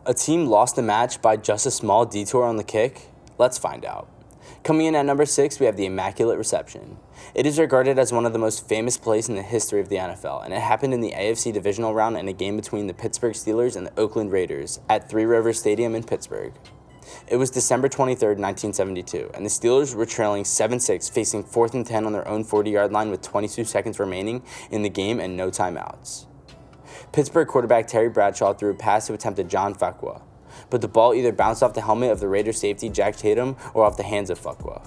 A team lost the match by just a small detour on the kick? Let's find out. Coming in at number 6, we have the Immaculate Reception. It is regarded as one of the most famous plays in the history of the NFL, and it happened in the AFC Divisional Round in a game between the Pittsburgh Steelers and the Oakland Raiders at Three Rivers Stadium in Pittsburgh. It was December 23, 1972, and the Steelers were trailing 7-6, facing 4th and 10 on their own 40-yard line with 22 seconds remaining in the game and no timeouts. Pittsburgh quarterback Terry Bradshaw threw a pass to attempted John Fuqua, but the ball either bounced off the helmet of the Raiders safety Jack Tatum or off the hands of Fuqua.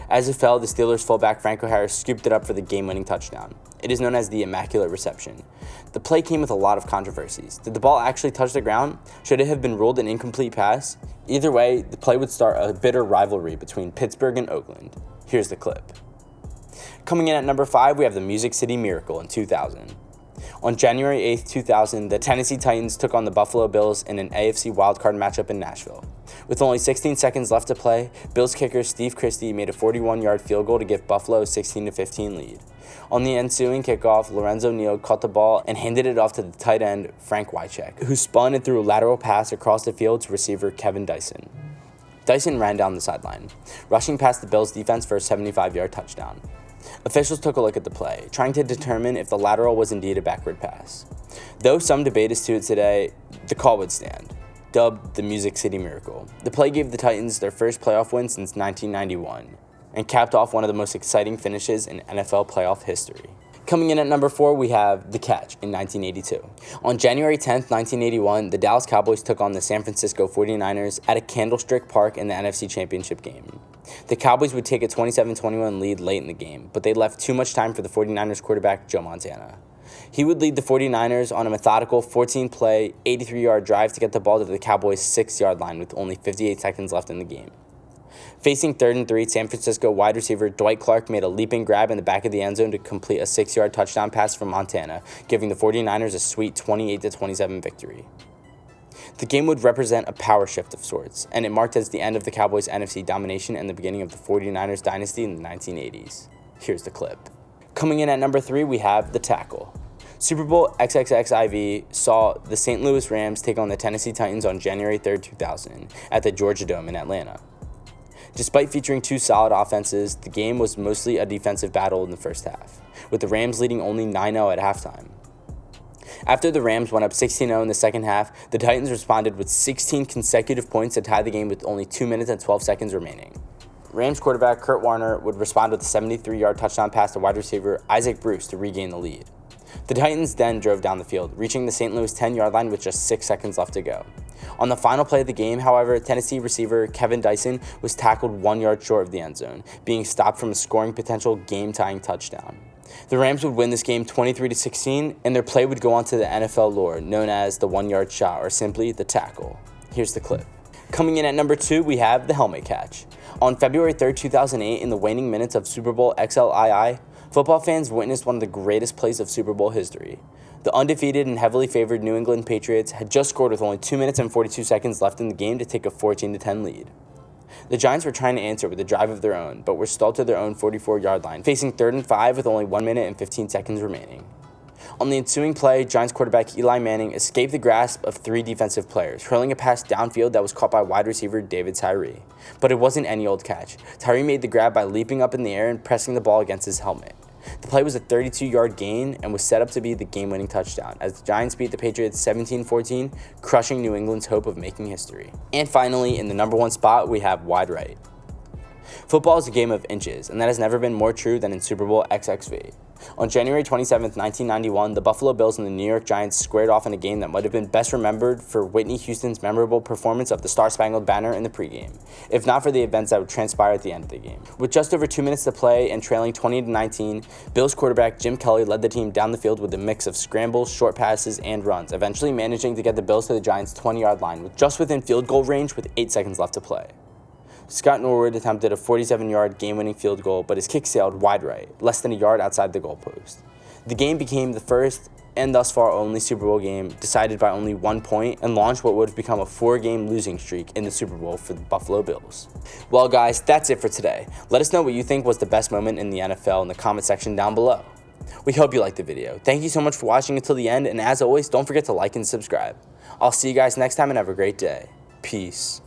As it fell, the Steelers fullback Franco Harris scooped it up for the game-winning touchdown. It is known as the Immaculate Reception. The play came with a lot of controversies. Did the ball actually touch the ground? Should it have been ruled an incomplete pass? Either way, the play would start a bitter rivalry between Pittsburgh and Oakland. Here's the clip. Coming in at number 5, we have the Music City Miracle in 2000. On January 8, 2000, the Tennessee Titans took on the Buffalo Bills in an AFC wildcard matchup in Nashville. With only 16 seconds left to play, Bills kicker Steve Christie made a 41-yard field goal to give Buffalo a 16-15 lead. On the ensuing kickoff, Lorenzo Neal caught the ball and handed it off to the tight end Frank Wycheck, who spun and threw a lateral pass across the field to receiver Kevin Dyson. Dyson ran down the sideline, rushing past the Bills' defense for a 75-yard touchdown. Officials took a look at the play, trying to determine if the lateral was indeed a backward pass. Though some debate is to it today, the call would stand. Dubbed the Music City Miracle, the play gave the Titans their first playoff win since 1991 and capped off one of the most exciting finishes in NFL playoff history. Coming in at number 4, we have The Catch in 1982. On January 10, 1981, the Dallas Cowboys took on the San Francisco 49ers at a Candlestick Park in the NFC Championship game. The Cowboys would take a 27-21 lead late in the game, but they left too much time for the 49ers quarterback Joe Montana. He would lead the 49ers on a methodical 14-play, 83-yard drive to get the ball to the Cowboys' 6-yard line with only 58 seconds left in the game. Facing 3rd and 3, San Francisco wide receiver Dwight Clark made a leaping grab in the back of the end zone to complete a 6-yard touchdown pass from Montana, giving the 49ers a sweet 28-27 victory. The game would represent a power shift of sorts, and it marked as the end of the Cowboys' NFC domination and the beginning of the 49ers dynasty in the 1980s. Here's the clip. Coming in at number 3, we have The Tackle. Super Bowl XXXIV saw the St. Louis Rams take on the Tennessee Titans on January 3, 2000 at the Georgia Dome in Atlanta. Despite featuring two solid offenses, the game was mostly a defensive battle in the first half, with the Rams leading only 9-0 at halftime. After the Rams went up 16-0 in the second half, the Titans responded with 16 consecutive points to tie the game with only 2 minutes and 12 seconds remaining. Rams quarterback Kurt Warner would respond with a 73-yard touchdown pass to wide receiver Isaac Bruce to regain the lead. The Titans then drove down the field, reaching the St. Louis 10-yard line with just 6 seconds left to go. On the final play of the game, however, Tennessee receiver Kevin Dyson was tackled 1 yard short of the end zone, being stopped from a scoring potential game-tying touchdown. The Rams would win this game 23-16, and their play would go on to the NFL lore, known as the 1-yard shot, or simply the tackle. Here's the clip. Coming in at number 2, we have the helmet catch. On February 3, 2008, in the waning minutes of Super Bowl XLII, football fans witnessed one of the greatest plays of Super Bowl history. The undefeated and heavily favored New England Patriots had just scored with only 2 minutes and 42 seconds left in the game to take a 14-10 lead. The Giants were trying to answer with a drive of their own, but were stalled to their own 44-yard line, facing 3rd and 5 with only 1 minute and 15 seconds remaining. On the ensuing play, Giants quarterback Eli Manning escaped the grasp of 3 defensive players, hurling a pass downfield that was caught by wide receiver David Tyree. But it wasn't any old catch. Tyree made the grab by leaping up in the air and pressing the ball against his helmet. The play was a 32-yard gain and was set up to be the game-winning touchdown, as the Giants beat the Patriots 17-14, crushing New England's hope of making history. And finally, in the number 1 spot, we have wide right. Football is a game of inches, and that has never been more true than in Super Bowl XXV. On January 27, 1991, the Buffalo Bills and the New York Giants squared off in a game that might have been best remembered for Whitney Houston's memorable performance of the Star-Spangled Banner in the pregame, if not for the events that would transpire at the end of the game. With just over 2 minutes to play and trailing 20-19, Bills quarterback Jim Kelly led the team down the field with a mix of scrambles, short passes, and runs, eventually managing to get the Bills to the Giants' 20-yard line, just within field goal range with 8 seconds left to play. Scott Norwood attempted a 47-yard game-winning field goal, but his kick sailed wide right, less than a yard outside the goalpost. The game became the first and thus far only Super Bowl game decided by only 1 point and launched what would have become a 4-game losing streak in the Super Bowl for the Buffalo Bills. Well, guys, that's it for today. Let us know what you think was the best moment in the NFL in the comment section down below. We hope you liked the video. Thank you so much for watching until the end, and as always, don't forget to like and subscribe. I'll see you guys next time and have a great day. Peace.